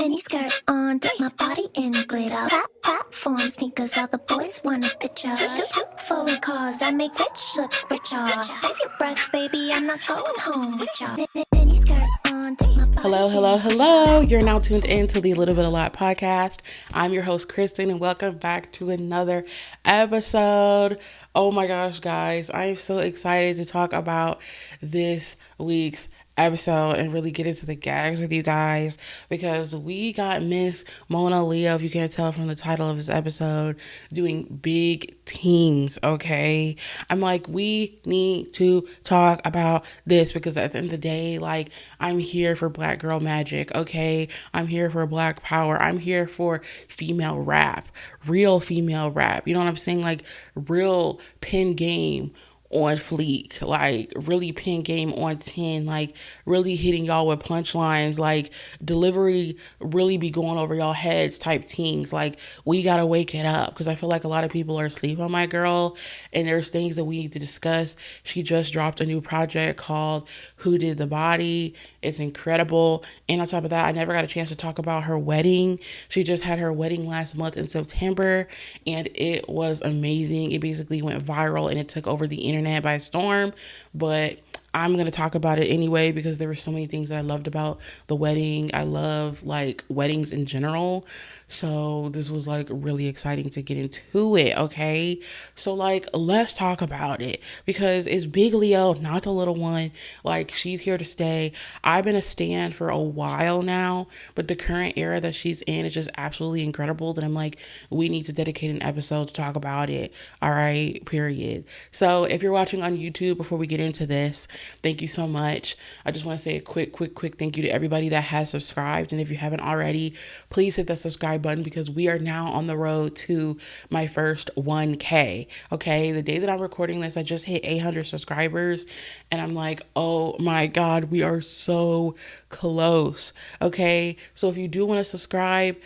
Mini skirt on, dip my body in glitter. Platform sneakers, all the boys want a picture. Two foreign cars, I make rich look richer. Save your breath, baby, I'm not going home with ya. Mini skirt on, dip my body. Hello. You're now tuned in to the Little Bit a Lot podcast. I'm your host, Kristen, and welcome back to another episode. Oh my gosh, guys, I am so excited to talk about this week's episode and really get into the gags with you guys, because we got Miss Monaleo, if you can't tell from the title of this episode, doing big things. Okay, I'm like, we need to talk about this, because at the end of the day, like, I'm here for Black girl magic. Okay, I'm here for Black power. I'm here for female rap, real female rap, you know what I'm saying? Like, real pen game on fleek, like really pen game on 10, like really hitting y'all with punchlines, like delivery really be going over y'all heads type things. Like, we gotta wake it up, because I feel like a lot of people are asleep on my girl, and there's things that we need to discuss. She just dropped a new project called Who Did the Body. It's incredible. And on top of that, I never got a chance to talk about her wedding. She just had her wedding last month in September, and it was amazing. It basically went viral and it took over the internet by storm, but I'm going to talk about it anyway, because there were so many things that I loved about the wedding. I love like weddings in general. So this was like really exciting to get into it. Okay. So like, let's talk about it, because it's Big Leo, not the little one. Like, she's here to stay. I've been a stan for a while now, but the current era that she's in is just absolutely incredible, that I'm like, we need to dedicate an episode to talk about it. All right. Period. So if you're watching on YouTube, before we get into this, thank you so much. I just want to say a quick thank you to everybody that has subscribed. And if you haven't already, please hit that subscribe button, because we are now on the road to my first 1K. Okay. The day that I'm recording this, I just hit 800 subscribers, and I'm like, oh my God, we are so close. Okay. So if you do want to subscribe,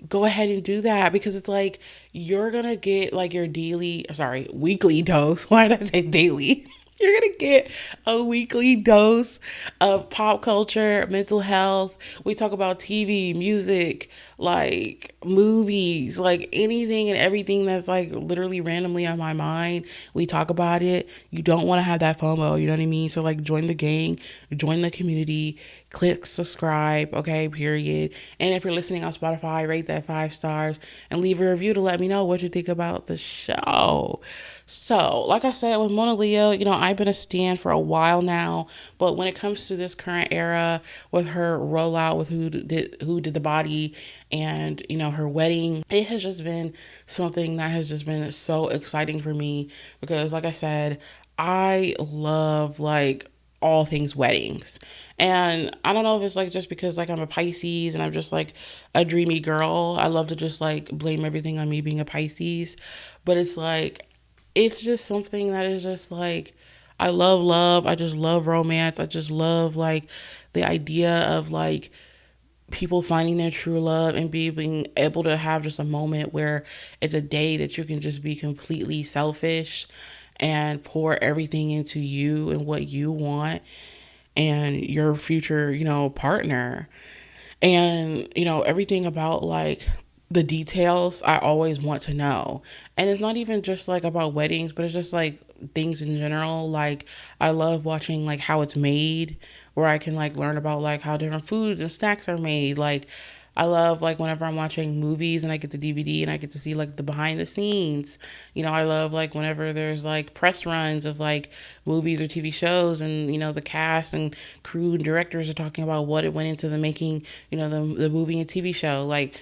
go ahead and do that, because it's like, you're going to get like your weekly dose. Why did I say daily? You're going to get a weekly dose of pop culture, mental health. We talk about TV, music, like movies, like anything and everything that's like literally randomly on my mind. We talk about it. You don't want to have that FOMO, you know what I mean? So like, join the gang, join the community, click subscribe, okay, period. And if you're listening on Spotify, rate that 5 stars and leave a review to let me know what you think about the show. So, like I said, with Monaleo, you know, I've been a stan for a while now, but when it comes to this current era, with her rollout with Who Did the Body, and, you know, her wedding, it has just been something that has just been so exciting for me, because like I said, I love like all things weddings. And I don't know if it's like just because like I'm a Pisces and I'm just like a dreamy girl. I love to just like blame everything on me being a Pisces, but it's like, it's just something that is just like, I love love. I just love romance. I just love like the idea of like people finding their true love and being able to have just a moment where it's a day that you can just be completely selfish and pour everything into you and what you want and your future, you know, partner. And, you know, everything about like the details I always want to know. And it's not even just like about weddings, but it's just like things in general. Like, I love watching like how it's made, where I can like learn about like how different foods and snacks are made. Like, I love like whenever I'm watching movies and I get the DVD and I get to see like the behind the scenes. You know, I love like whenever there's like press runs of like movies or TV shows, and, you know, the cast and crew and directors are talking about what it went into the making, you know, the movie and TV show. Like,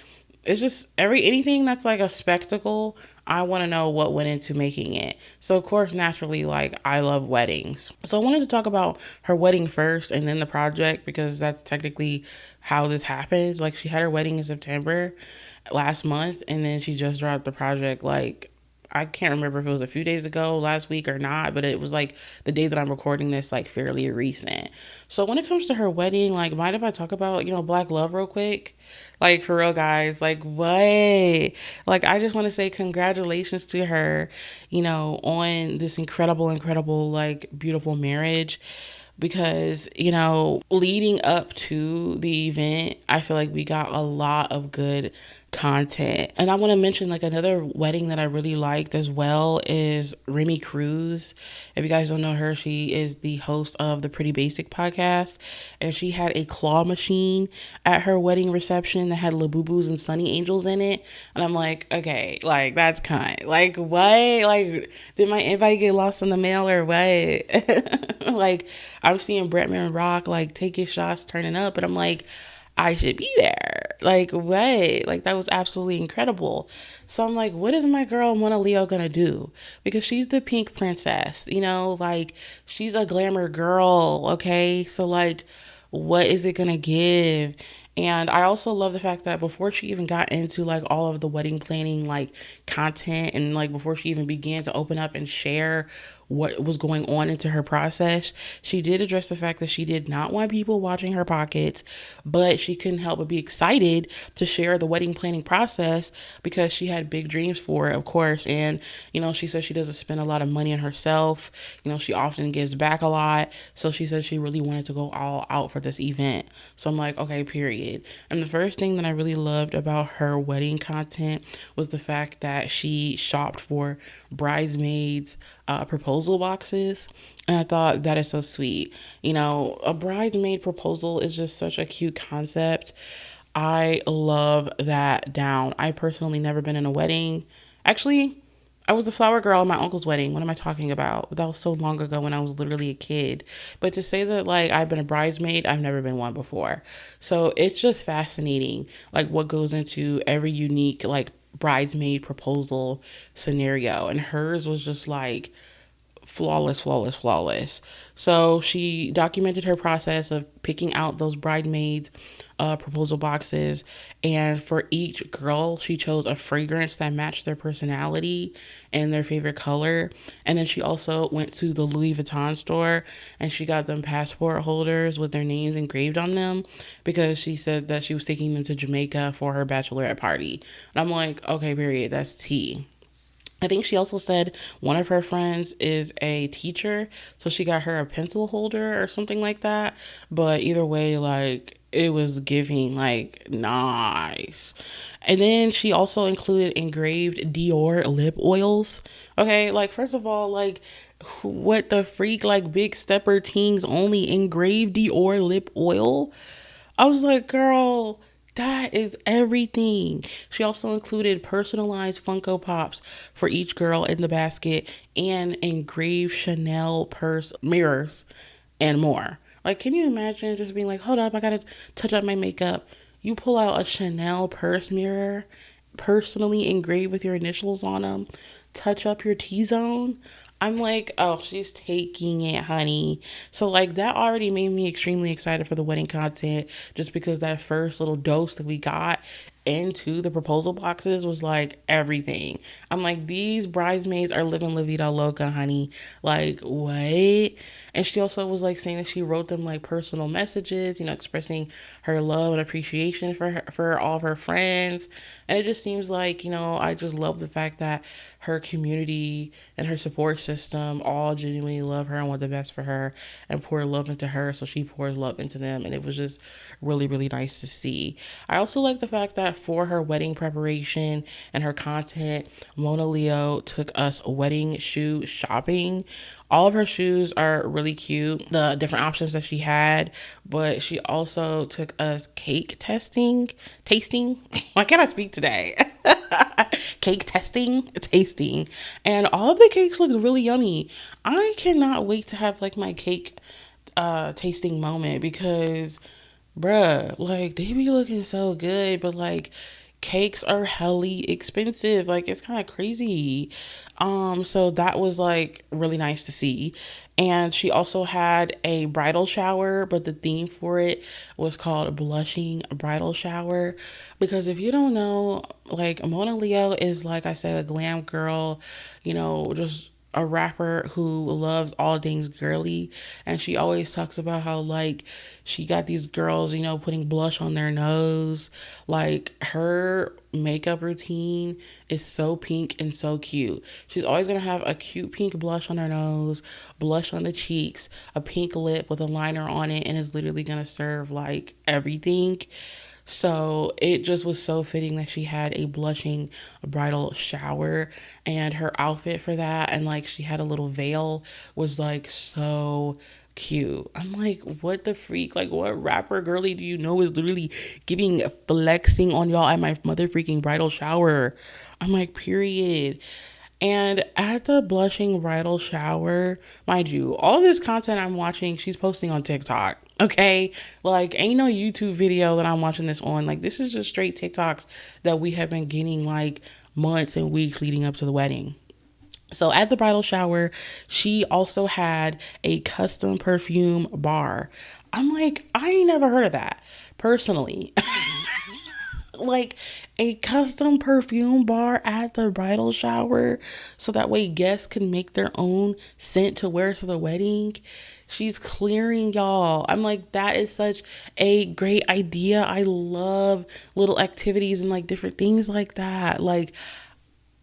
it's just anything that's like a spectacle, I want to know what went into making it. So of course, naturally, like, I love weddings. So I wanted to talk about her wedding first and then the project, because that's technically how this happened. Like, she had her wedding in September last month, and then she just dropped the project like, I can't remember if it was a few days ago, last week or not, but it was like the day that I'm recording this, like fairly recent. So when it comes to her wedding, like, mind if I talk about, you know, Black love real quick? Like, for real, guys, like, what? Like, I just want to say congratulations to her, you know, on this incredible, like, beautiful marriage. because, leading up to the event, I feel like we got a lot of good content. And I want to mention like another wedding that I really liked as well is Remy Cruz. If you guys don't know her, she is the host of the Pretty Basic podcast, and she had a claw machine at her wedding reception that had Labubus and Sunny Angels in it. And I'm like, okay, like that's kind. Like what? Like did my invite get lost in the mail or what? Like I'm seeing Bretman Rock like taking shots, turning up, and I'm like, I should be there. Like, what? Like, that was absolutely incredible. So I'm like, what is my girl Monaleo gonna do? Because she's the pink princess, like, she's a glamour girl, okay? So, like, what is it gonna give? And I also love the fact that before she even got into like all of the wedding planning like content, and like before she even began to open up and share what was going on into her process, she did address the fact that she did not want people watching her pockets, but she couldn't help but be excited to share the wedding planning process because she had big dreams for it, of course. And, she said she doesn't spend a lot of money on herself. She often gives back a lot. So she said she really wanted to go all out for this event. So I'm like, okay, period. And the first thing that I really loved about her wedding content was the fact that she shopped for bridesmaids' proposal boxes. And I thought that is so sweet. A bridesmaid proposal is just such a cute concept. I love that down. I personally never been in a wedding. Actually, I was a flower girl at my uncle's wedding. What am I talking about? That was so long ago when I was literally a kid. But to say that like I've been a bridesmaid, I've never been one before. So it's just fascinating, like what goes into every unique like bridesmaid proposal scenario. And hers was just like flawless, flawless, flawless. So she documented her process of picking out those bridesmaids proposal boxes, and for each girl she chose a fragrance that matched their personality and their favorite color. And then she also went to the Louis Vuitton store and she got them passport holders with their names engraved on them because she said that she was taking them to Jamaica for her bachelorette party. And I'm like, okay, period, that's tea. I think she also said one of her friends is a teacher, so she got her a pencil holder or something like that. But either way, like, it was giving like nice. And then she also included engraved Dior lip oils. Okay, like first of all, like what the freak, like big stepper teens only engraved Dior lip oil. I was like, girl, that is everything. She also included personalized Funko Pops for each girl in the basket and engraved Chanel purse mirrors and more. Like, can you imagine just being like, hold up, I gotta touch up my makeup. You pull out a Chanel purse mirror, personally engraved with your initials on them, touch up your T-zone. I'm like, oh, she's taking it, honey. So, like, that already made me extremely excited for the wedding content just because that first little dose that we got into the proposal boxes was like everything. I'm like, these bridesmaids are living La Vida Loca, honey. Like, what? And she also was like saying that she wrote them like personal messages, expressing her love and appreciation for all of her friends. And it just seems like, I just love the fact that her community and her support system all genuinely love her and want the best for her and pour love into her, so she pours love into them. And it was just really, really nice to see. I also like the fact that for her wedding preparation and her content, Monaleo took us wedding shoe shopping. All of her shoes are really cute, the different options that she had, but she also took us cake tasting. Why can't I speak today? Cake tasting, and all of the cakes look really yummy. I cannot wait to have like my cake tasting moment because bruh, like they be looking so good, but like cakes are helly expensive. Like it's kind of crazy. So that was like really nice to see. And she also had a bridal shower, but the theme for it was called Blushing Bridal Shower. Because if you don't know, like Monaleo is, like I said, a glam girl, just a rapper who loves all things girly, and she always talks about how like she got these girls, putting blush on their nose. Like her makeup routine is so pink and so cute. She's always gonna have a cute pink blush on her nose, blush on the cheeks, a pink lip with a liner on it, and is literally gonna serve like everything. So it just was so fitting that she had a blushing bridal shower, and her outfit for that, and like she had a little veil, was like so cute. I'm like, what the freak? Like, what rapper girly do you know is literally giving flexing on y'all at my mother freaking bridal shower? I'm like, period. And at the blushing bridal shower, mind you, all this content I'm watching, she's posting on TikTok. Okay. Like, ain't no YouTube video that I'm watching this on. Like, this is just straight TikToks that we have been getting like months and weeks leading up to the wedding. So at the bridal shower, she also had a custom perfume bar. I'm like, I ain't never heard of that personally. Like a custom perfume bar at the bridal shower, so that way guests can make their own scent to wear to the wedding. She's clearing y'all. I'm like, that is such a great idea. I love little activities and like different things like that. Like,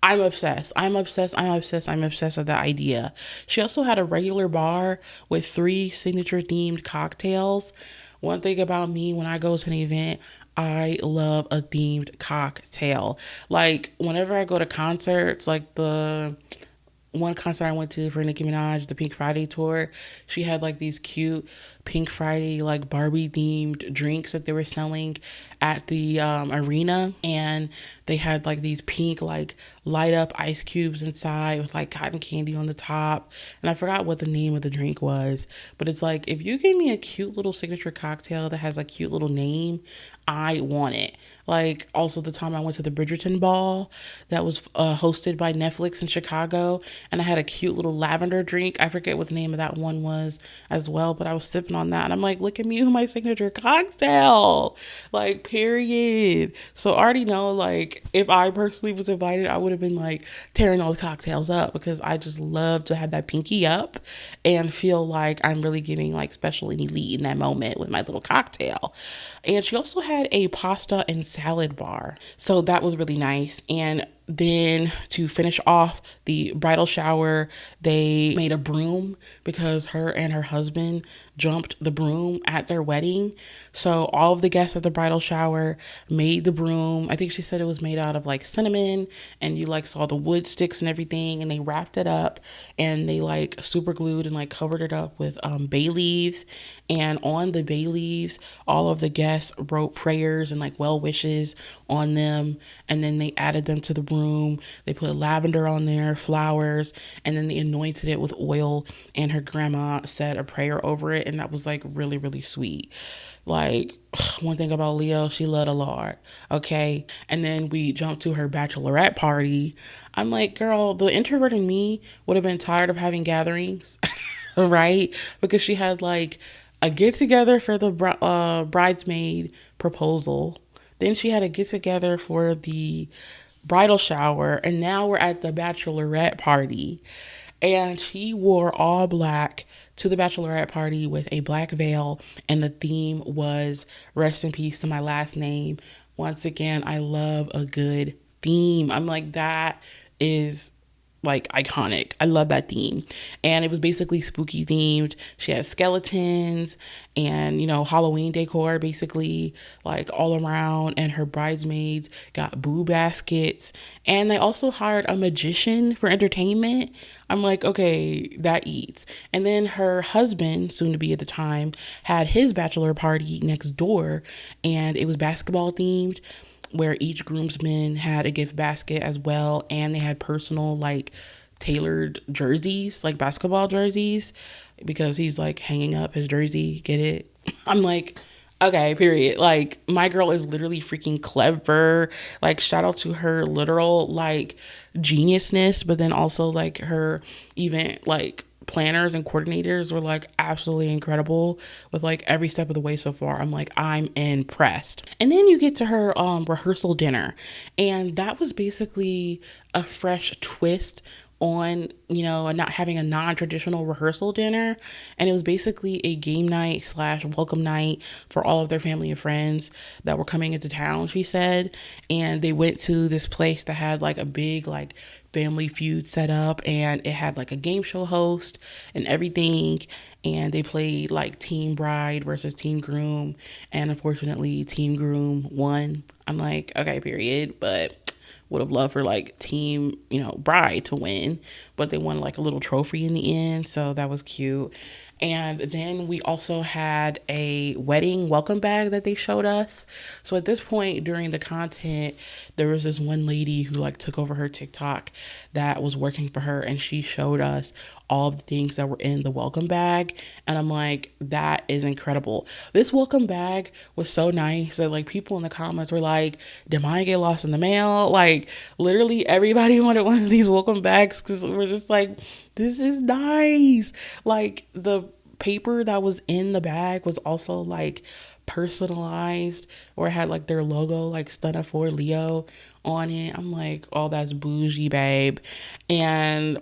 I'm obsessed. I'm obsessed. I'm obsessed. I'm obsessed with that idea. She also had a regular bar with 3 signature themed cocktails. One thing about me, when I go to an event, I love a themed cocktail. Like, whenever I go to concerts, like the one concert I went to for Nicki Minaj, the Pink Friday tour, she had like these cute Pink Friday, like Barbie themed drinks that they were selling at the arena. And they had like these pink, like light up ice cubes inside with like cotton candy on the top. And I forgot what the name of the drink was, but it's like, if you give me a cute little signature cocktail that has a cute little name, I want it. Like, also the time I went to the Bridgerton ball that was hosted by Netflix in Chicago, and I had a cute little lavender drink. I forget what the name of that one was as well, but I was sipping on that and I'm like, look at me with my signature cocktail. Like, period. So I already know, like, if I personally was invited, I would have been like tearing those cocktails up, because I just love to have that pinky up and feel like I'm really getting like special and elite in that moment with my little cocktail. And she also had a pasta and salad bar, so that was really nice. And then to finish off the bridal shower, they made a broom, because her and her husband jumped the broom at their wedding. So all of the guests at the bridal shower made the broom. I think she said it was made out of like cinnamon, and you like saw the wood sticks and everything, and they wrapped it up and they like super glued and like covered it up with bay leaves. And on the bay leaves, all of the guests wrote prayers and like well wishes on them, and then they added them to the broom. They put lavender on there, flowers, and then they anointed it with oil, and her grandma said a prayer over it, and that was like really, really sweet. Like, one thing about Leo, she loved a Lord, okay? And then we jumped to her bachelorette party. I'm like, girl, the introvert in me would have been tired of having gatherings, right? Because she had like a get together for the bridesmaid proposal. Then she had a get together for the bridal shower, and now we're at the bachelorette party. And she wore all black to the bachelorette party with a black veil, and the theme was rest in peace to my last name. Once again, I love a good theme. I'm like, that is like iconic. I love that theme. And it was basically spooky themed. She had skeletons and, Halloween decor basically like all around. And her bridesmaids got boo baskets. And they also hired a magician for entertainment. I'm like, okay, that eats. And then her husband, soon to be at the time, had his bachelor party next door, and it was basketball themed, where each groomsman had a gift basket as well, and they had personal like tailored jerseys, like basketball jerseys, because he's like hanging up his jersey. Get it? I'm like, okay, period. Like, my girl is literally freaking clever. Like, shout out to her literal like geniusness, but then also like her event like planners and coordinators were like absolutely incredible with like every step of the way so far. I'm like, I'm impressed. And then you get to her rehearsal dinner, and that was basically a fresh twist on, not having a non-traditional rehearsal dinner. And it was basically a game night slash welcome night for all of their family and friends that were coming into town, she said. And they went to this place that had like a big like Family Feud set up, and it had like a game show host and everything. And they played like Team Bride versus Team Groom, and unfortunately Team Groom won. I'm like, okay, period. But would have loved for like Team Bride to win, but they won like a little trophy in the end, so that was cute. And then we also had a wedding welcome bag that they showed us. So at this point during the content, there was this one lady who like took over her TikTok that was working for her, and she showed us all of the things that were in the welcome bag. And I'm like, that is incredible. This welcome bag was so nice that like people in the comments were like, did mine get lost in the mail? Like literally everybody wanted one of these welcome bags, because we're just like, this is nice. Like the paper that was in the bag was also like personalized, or it had like their logo, like Stunna for Leo on it. I'm like, oh, that's bougie, babe. And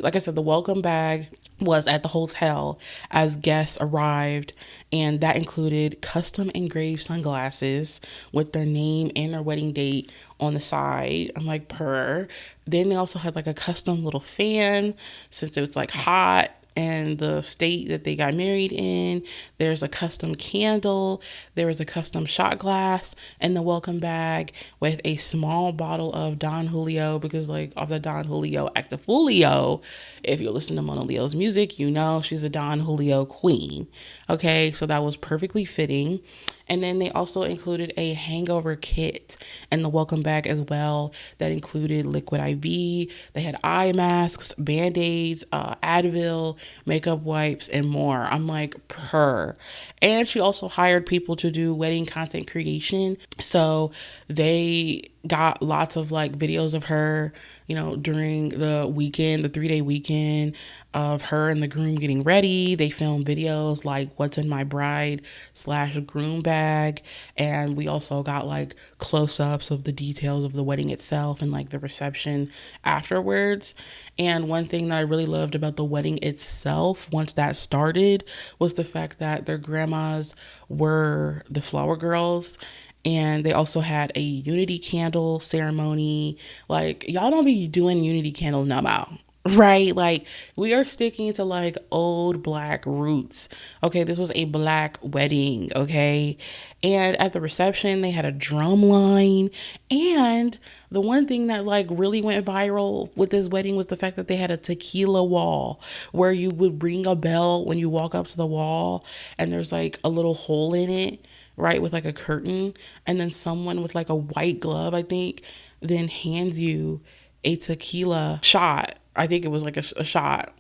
like I said, the welcome bag was at the hotel as guests arrived, and that included custom engraved sunglasses with their name and their wedding date on the side. I'm like, purr. Then they also had like a custom little fan, since it was like hot and the state that they got married in. There's a custom candle. There was a custom shot glass in the welcome bag with a small bottle of Don Julio, because like of the Don Julio Actifulio, if you listen to Monaleo's music, she's a Don Julio queen. Okay, so that was perfectly fitting. And then they also included a hangover kit in the welcome bag as well that included liquid IV. They had eye masks, Band-Aids, Advil, makeup wipes, and more. I'm like, purr. And she also hired people to do wedding content creation. So they got lots of like videos of her, during the weekend, the 3-day weekend, of her and the groom getting ready. They filmed videos like what's in my bride / groom bag. And we also got like close-ups of the details of the wedding itself and like the reception afterwards. And one thing that I really loved about the wedding itself, once that started, was the fact that their grandmas were the flower girls. And they also had a unity candle ceremony. Like, y'all don't be doing unity candle no more, right? Like, we are sticking to like old Black roots. Okay, this was a Black wedding, okay? And at the reception, they had a drum line. And the one thing that like really went viral with this wedding was the fact that they had a tequila wall, where you would ring a bell when you walk up to the wall, and there's like a little hole in it, right, with like a curtain, and then someone with like a white glove, I think, then hands you a tequila shot. I think it was like a shot,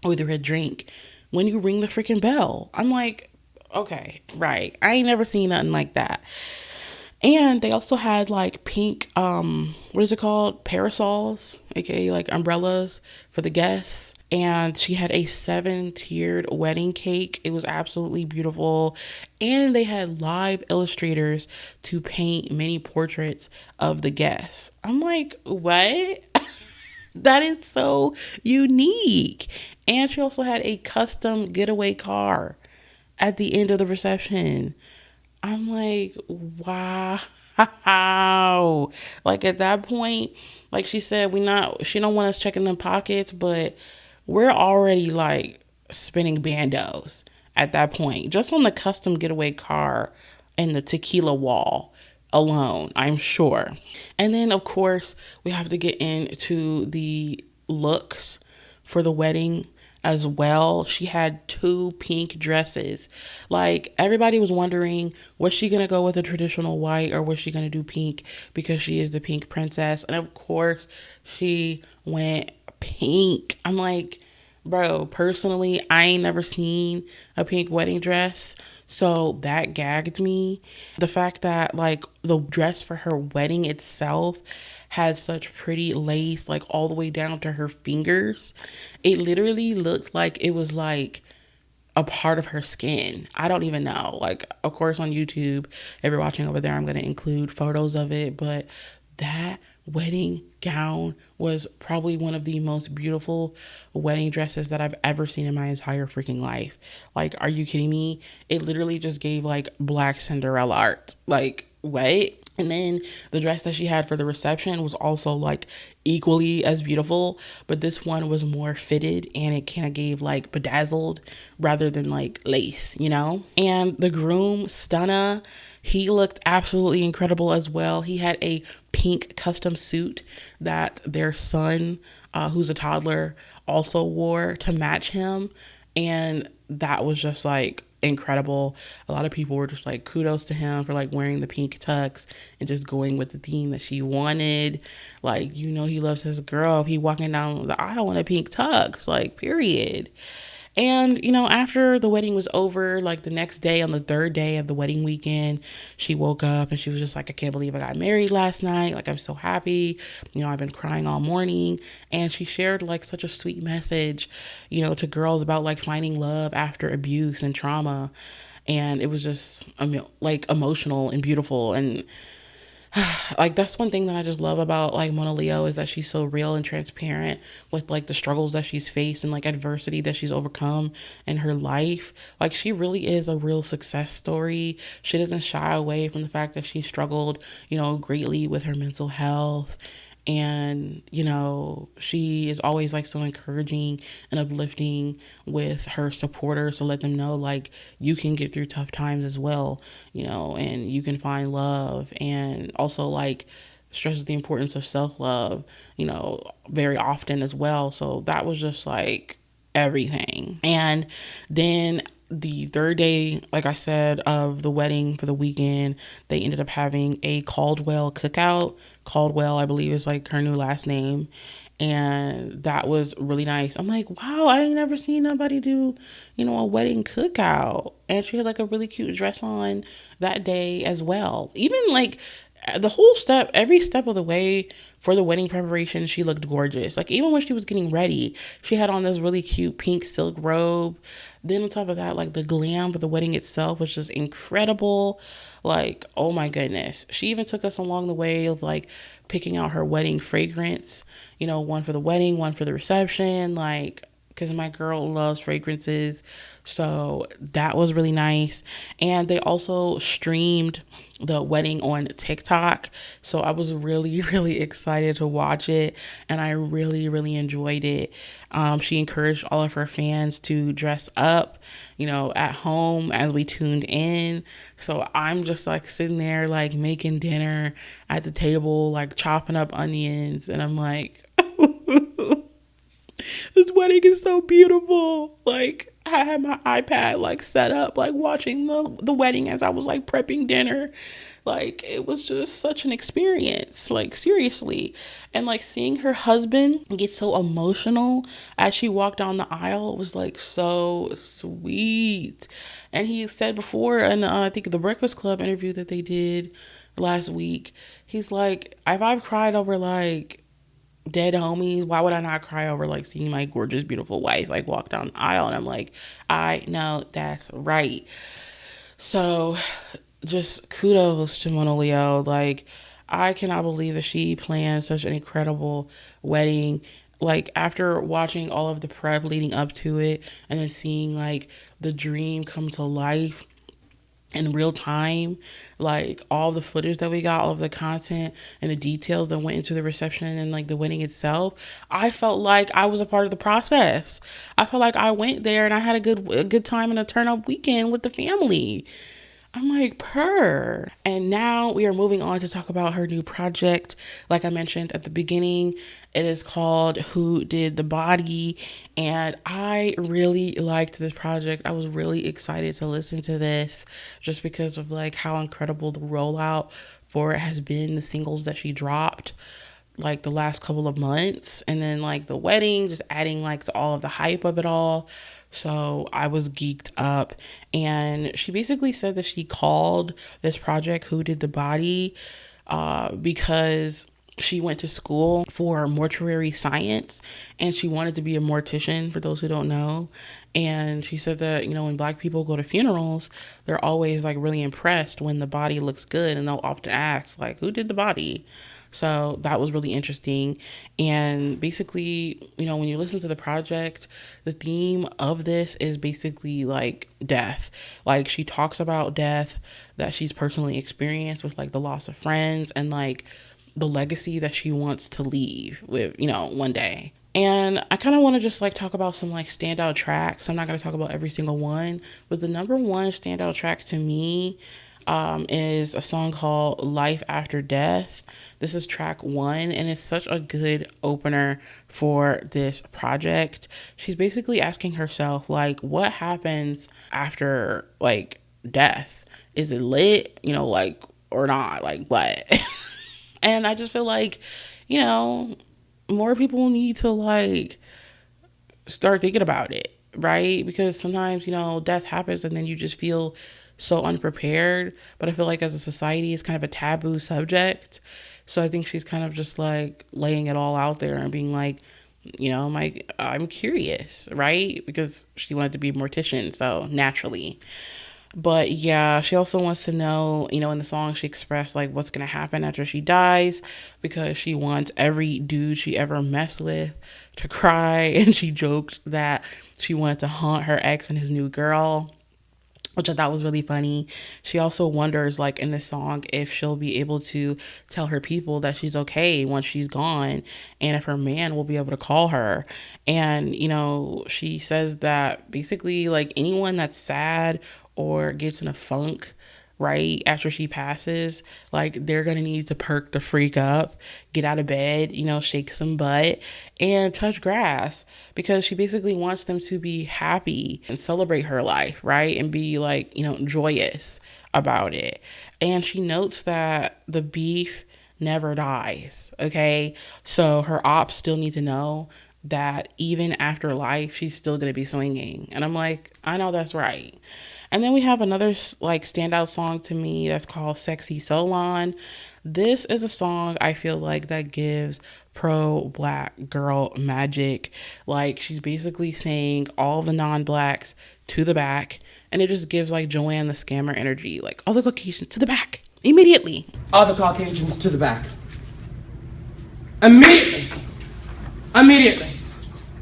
or either a drink, when you ring the freaking bell. I'm like, okay, right. I ain't never seen nothing like that. And they also had like pink, what is it called? Parasols, aka like umbrellas for the guests. And she had a 7-tiered wedding cake. It was absolutely beautiful. And they had live illustrators to paint many portraits of the guests. I'm like, what? That is so unique. And she also had a custom getaway car at the end of the reception. I'm like, wow. Like at that point, like she said, she don't want us checking them pockets, but we're already like spending bandos at that point, just on the custom getaway car and the tequila wall alone, I'm sure. And then of course we have to get into the looks for the wedding as well. She had 2 pink dresses. Like everybody was wondering, was she gonna go with a traditional white, or was she gonna do pink because she is the pink princess? And of course she went pink. I'm like, bro, personally, I ain't never seen a pink wedding dress, so that gagged me. The fact that like the dress for her wedding itself had such pretty lace, like all the way down to her fingers. It literally looked like it was like a part of her skin. I don't even know. Like, of course, on YouTube, if you're watching over there, I'm going to include photos of it, but That wedding gown was probably one of the most beautiful wedding dresses that I've ever seen in my entire freaking life. Like, are you kidding me? It literally just gave like black Cinderella art. Like, what? And then the dress that she had for the reception was also like equally as beautiful, but this one was more fitted and it kind of gave like bedazzled rather than like lace, you know? And the groom, Stunna, he looked absolutely incredible as well. He had a pink custom suit that their son, who's a toddler, also wore to match him. And that was just like incredible. A lot of people were just like kudos to him for like wearing the pink tux and just going with the theme that she wanted. Like, you know, he loves his girl if he walking down the aisle in a pink tux, like, period. And, you know, after the wedding was over, like the next day, on the third day of the wedding weekend, she woke up and she was just like, I can't believe I got married last night. Like, I'm so happy. You know, I've been crying all morning. And she shared like such a sweet message, you know, to girls about like finding love after abuse and trauma. And it was just like emotional and beautiful. And like, that's one thing that I just love about like Monaleo, is that she's so real and transparent with like the struggles that she's faced and like adversity that she's overcome in her life. Like, she really is a real success story. She doesn't shy away from the fact that she struggled, you know, greatly with her mental health. And, you know, she is always like so encouraging and uplifting with her supporters to let them know like you can get through tough times as well, you know, and you can find love. And also like stresses the importance of self-love, you know, very often as well. So that was just like everything. And then the third day, like I said, of the wedding for the weekend, they ended up having a Caldwell cookout. Caldwell, I believe, is like her new last name. And that was really nice. I'm like, wow, I ain't never seen nobody do, you know, a wedding cookout. And she had like a really cute dress on that day as well. Even like the whole step, every step of the way for the wedding preparation, she looked gorgeous. Like, even when she was getting ready, she had on this really cute pink silk robe. Then on top of that, like the glam for the wedding itself was just incredible. Like, oh my goodness. She even took us along the way of like picking out her wedding fragrance, you know, one for the wedding, one for the reception. Like, because my girl loves fragrances. So that was really nice. And they also streamed the wedding on TikTok. So I was really, really excited to watch it. And I really, really enjoyed it. She encouraged all of her fans to dress up, you know, at home as we tuned in. So I'm just like sitting there, like making dinner at the table, like chopping up onions. And I'm like, this wedding is so beautiful. Like, I had my iPad like set up, like watching the wedding as I was like prepping dinner. Like, it was just such an experience, like, seriously. And like seeing her husband get so emotional as she walked down the aisle was like so sweet. And he said before, and I think the Breakfast Club interview that they did last week, he's like, if I've cried over like dead homies, why would I not cry over like seeing my gorgeous, beautiful wife like walk down the aisle? And I'm like, I know that's right. So just kudos to Monaleo. Like, I cannot believe that she planned such an incredible wedding. Like, after watching all of the prep leading up to it and then seeing like the dream come to life in real time, like all the footage that we got, all of the content and the details that went into the reception and like the wedding itself, I felt like I was a part of the process. I felt like I went there and I had a good time and a turn up weekend with the family. I'm like, purr. And now we are moving on to talk about her new project. Like I mentioned at the beginning, it is called Who Did the Body? And I really liked this project. I was really excited to listen to this just because of like how incredible the rollout for it has been, the singles that she dropped like the last couple of months, and then like the wedding, just adding like to all of the hype of it all. So I was geeked up. And she basically said that she called this project Who Did the Body because she went to school for mortuary science and she wanted to be a mortician, for those who don't know. And she said that, when Black people go to funerals, they're always like really impressed when the body looks good, and they'll often ask like, who did the body? So that was really interesting. And basically, when you listen to the project, the theme of this is basically like death. Like, she talks about death that she's personally experienced with like the loss of friends and like the legacy that she wants to leave with, one day. And I kind of want to just like talk about some like standout tracks. I'm not going to talk about every single one, but the number one standout track to me is a song called Life After Death. This is track 1, and it's such a good opener for this project. She's basically asking herself, like, what happens after like death? Is it lit, like, or not? Like, what? And I just feel like, more people need to like start thinking about it, right? Because sometimes, death happens and then you just feel so unprepared. But I feel like as a society, it's kind of a taboo subject. So I think she's kind of just like laying it all out there and being like, I'm curious, right? Because she wanted to be a mortician, so naturally. But yeah, she also wants to know, in the song she expressed like what's going to happen after she dies, because she wants every dude she ever messed with to cry. And she joked that she wanted to haunt her ex and his new girl, which I thought was really funny. She also wonders, like, in this song, if she'll be able to tell her people that she's okay once she's gone, and if her man will be able to call her. And, she says that basically, like, anyone that's sad or gets in a funk right after she passes, like, they're gonna need to perk the freak up, get out of bed, shake some butt and touch grass, because she basically wants them to be happy and celebrate her life, right? And be like, joyous about it. And she notes that the beef never dies. Okay, so her ops still need to know that even after life, she's still going to be swinging. And I'm like, I know that's right. And then we have another like standout song to me that's called Sexy Soulaan. This is a song I feel like that gives pro Black girl magic. Like, she's basically saying all the non-Blacks to the back, and it just gives like Joanne the Scammer energy. Like, all the Caucasians to the back immediately. All the Caucasians to the back. Immediately.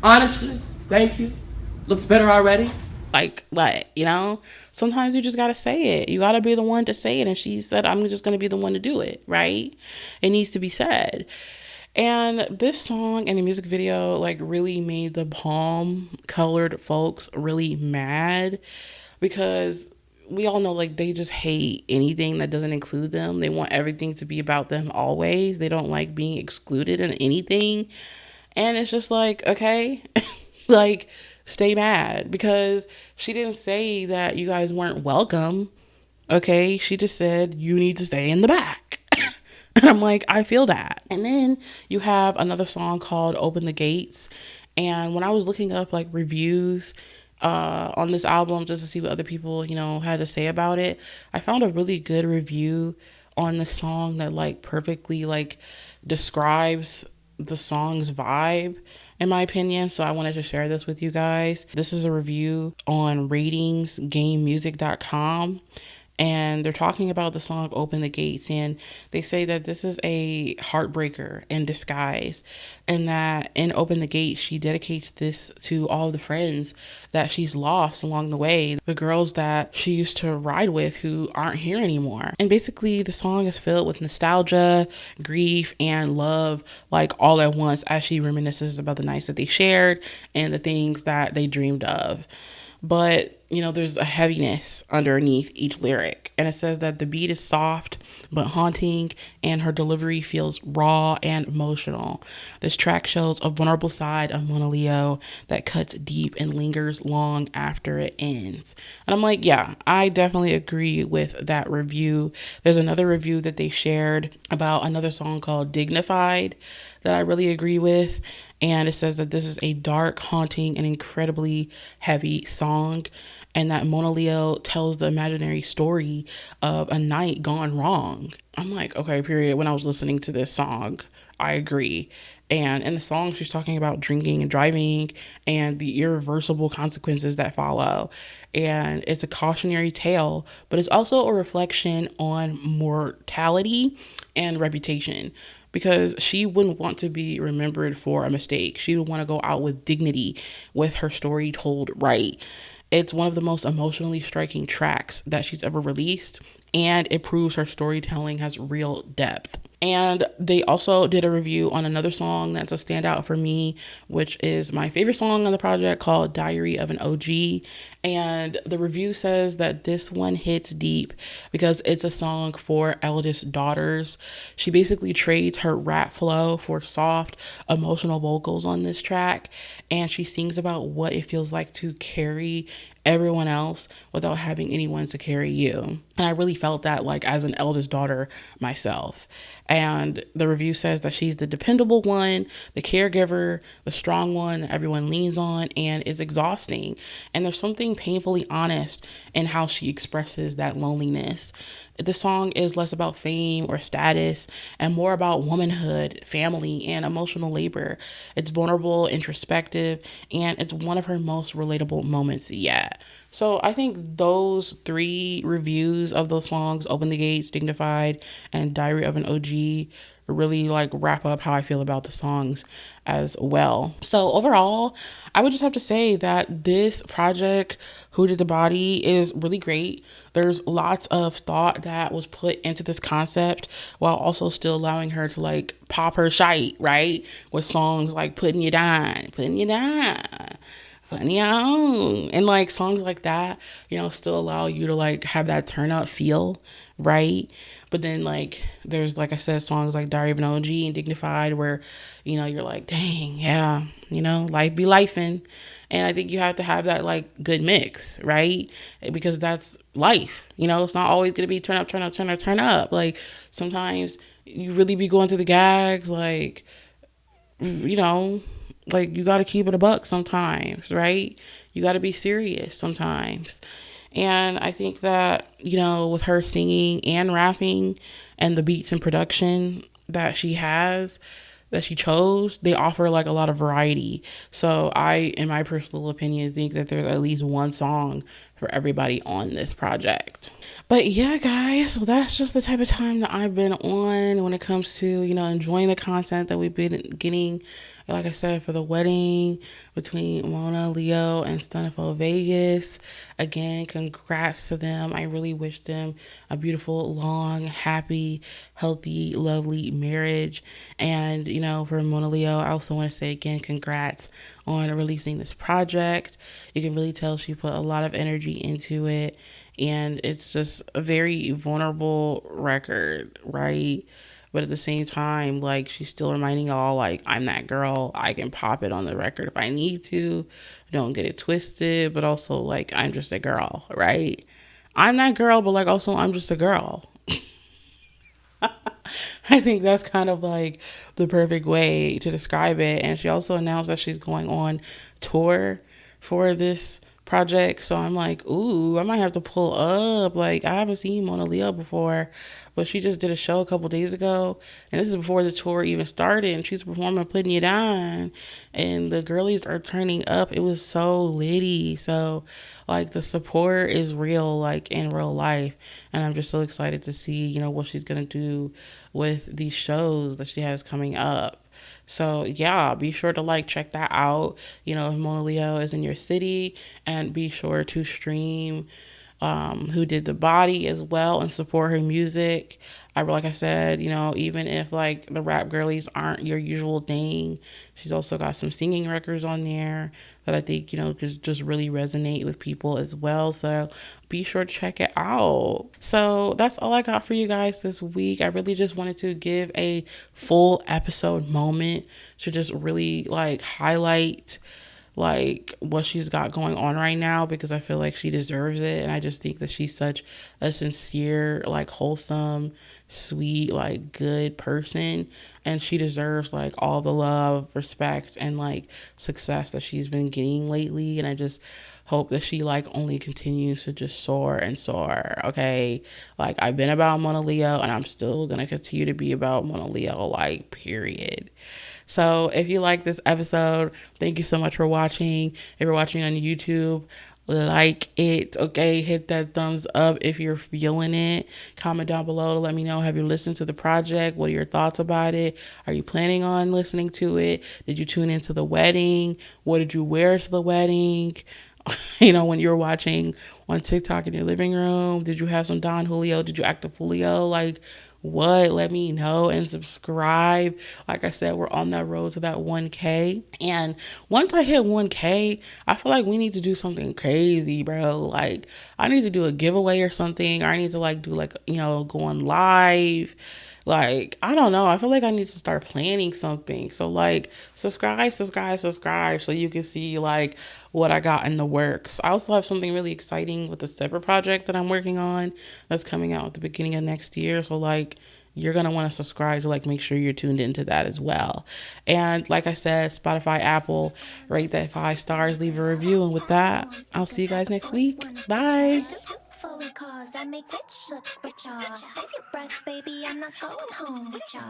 Honestly, thank you. Looks better already. Like, what, sometimes you just gotta say it. You gotta be the one to say it. And she said, I'm just gonna be the one to do it, right? It needs to be said. And this song and the music video like really made the palm colored folks really mad, because we all know like they just hate anything that doesn't include them. They want everything to be about them always. They don't like being excluded in anything. And it's just like, okay, like, stay mad, because she didn't say that you guys weren't welcome. Okay, she just said you need to stay in the back. And I'm like, I feel that. And then you have another song called Open the Gates. And when I was looking up like reviews on this album just to see what other people, had to say about it, I found a really good review on the song that like perfectly like describes the song's vibe, in my opinion. So I wanted to share this with you guys. This is a review on ratingsgamemusic.com, and they're talking about the song Open the Gates, and they say that this is a heartbreaker in disguise, and that in Open the Gates she dedicates this to all the friends that she's lost along the way, the girls that she used to ride with who aren't here anymore. And basically the song is filled with nostalgia, grief, and love, like all at once, as she reminisces about the nights that they shared and the things that they dreamed of. But, there's a heaviness underneath each lyric. And it says that the beat is soft but haunting, and her delivery feels raw and emotional. This track shows a vulnerable side of Monaleo that cuts deep and lingers long after it ends. And I'm like, yeah, I definitely agree with that review. There's another review that they shared about another song called Dignified that I really agree with. And it says that this is a dark, haunting, and incredibly heavy song. and that Monaleo tells the imaginary story of a night gone wrong. I'm like, okay, period. When I was listening to this song, I agree. And in the song, she's talking about drinking and driving and the irreversible consequences that follow. And it's a cautionary tale, but it's also a reflection on mortality and reputation, because she wouldn't want to be remembered for a mistake. She would want to go out with dignity with her story told right. It's one of the most emotionally striking tracks that she's ever released, and it proves her storytelling has real depth. And they also did a review on another song that's a standout for me, which is my favorite song on the project, called Diary of an OG. And the review says that this one hits deep because it's a song for eldest daughters. She basically trades her rap flow for soft, emotional vocals on this track. And she sings about what it feels like to carry everyone else without having anyone to carry you. And I really felt that, like, as an eldest daughter myself. And the review says that she's the dependable one, the caregiver, the strong one that everyone leans on, and it's exhausting. And there's something painfully honest in how she expresses that loneliness. The song is less about fame or status and more about womanhood, family, and emotional labor. It's vulnerable, introspective, and it's one of her most relatable moments yet. So I think those 3 reviews of those songs, Open the Gates, Dignified, and Diary of an OG, really like wrap up how I feel about the songs as well. So overall, I would just have to say that this project, Who Did the Body, is really great. There's lots of thought that was put into this concept while also still allowing her to like pop her shite, right? With songs like Putting You Down, Putting You Down, Putting You On, and like songs like that, you know, still allow you to like have that turn up feel, right? But then, like, there's, like I said, songs like Diary of an OG and Dignified where, you know, you're like, dang, yeah, you know, life be lifing. And I think you have to have that, like, good mix, right? Because that's life. You know, it's not always going to be turn up, turn up, turn up, turn up. Like, sometimes you really be going through the gags, like, you know, like, you got to keep it a buck sometimes, right? You got to be serious sometimes. And I think that, you know, with her singing and rapping and the beats and production that she has, that she chose, they offer like a lot of variety. So I, in my personal opinion, think that there's at least one song for everybody on this project. But yeah, guys, so that's just the type of time that I've been on when it comes to, you know, enjoying the content that we've been getting. Like I said, for the wedding between Monaleo and Stunna Vegas. Again, congrats to them. I really wish them a beautiful, long, happy, healthy, lovely marriage. And, you know, for Monaleo, I also want to say again, congrats on releasing this project. You can really tell she put a lot of energy into it. And it's just a very vulnerable record, right? But at the same time, like, she's still reminding y'all, like, I'm that girl. I can pop it on the record if I need to. Don't get it twisted. But also, like, I'm just a girl, right? I'm that girl, but, like, also I'm just a girl. I think that's kind of, like, the perfect way to describe it. And she also announced that she's going on tour for this project. So I'm like, ooh, I might have to pull up. Like, I haven't seen Monaleo before, but she just did a show a couple days ago, and this is before the tour even started, and she's performing Putting You Down, and the girlies are turning up. It was so litty. So, like, the support is real, like, in real life, and I'm just so excited to see, you know, what she's gonna do with these shows that she has coming up. So yeah, be sure to like check that out, you know, if Monaleo is in your city, and be sure to stream Who Did the Body as well and support her music. Like I said, you know, even if like the rap girlies aren't your usual thing, she's also got some singing records on there that I think, you know, could just really resonate with people as well. So be sure to check it out. So that's all I got for you guys this week. I really just wanted to give a full episode moment to just really like highlight like what she's got going on right now, because I feel like she deserves it. And I just think that she's such a sincere, like wholesome, sweet, like good person, and she deserves like all the love, respect, and like success that she's been getting lately. And I just hope that she like only continues to just soar and soar. Okay, like I've been about Monaleo and I'm still gonna continue to be about Monaleo, like period. So if you like this episode, thank you so much for watching. If you're watching on YouTube, like it. Okay, hit that thumbs up if you're feeling it. Comment down below to let me know, have you listened to the project? What are your thoughts about it? Are you planning on listening to it? Did you tune into the wedding? What did you wear to the wedding? When you were watching on TikTok in your living room, did you have some Don Julio? Did you act a Julio? Like what? Let me know and subscribe. Like I said, we're on that road to that 1K. And once I hit 1K, I feel like we need to do something crazy, bro. Like I need to do a giveaway or something. Or I need to like do like, go on live. Like, I don't know. I feel like I need to start planning something. So like subscribe so you can see like what I got in the works. I also have something really exciting with a separate project that I'm working on that's coming out at the beginning of next year. So like you're going to want to subscribe to like make sure you're tuned into that as well. And like I said, Spotify, Apple, rate that 5 stars, leave a review. And with that, I'll see you guys next week. Bye. Cause I make rich look richer. Save your breath, baby, I'm not going home with ya.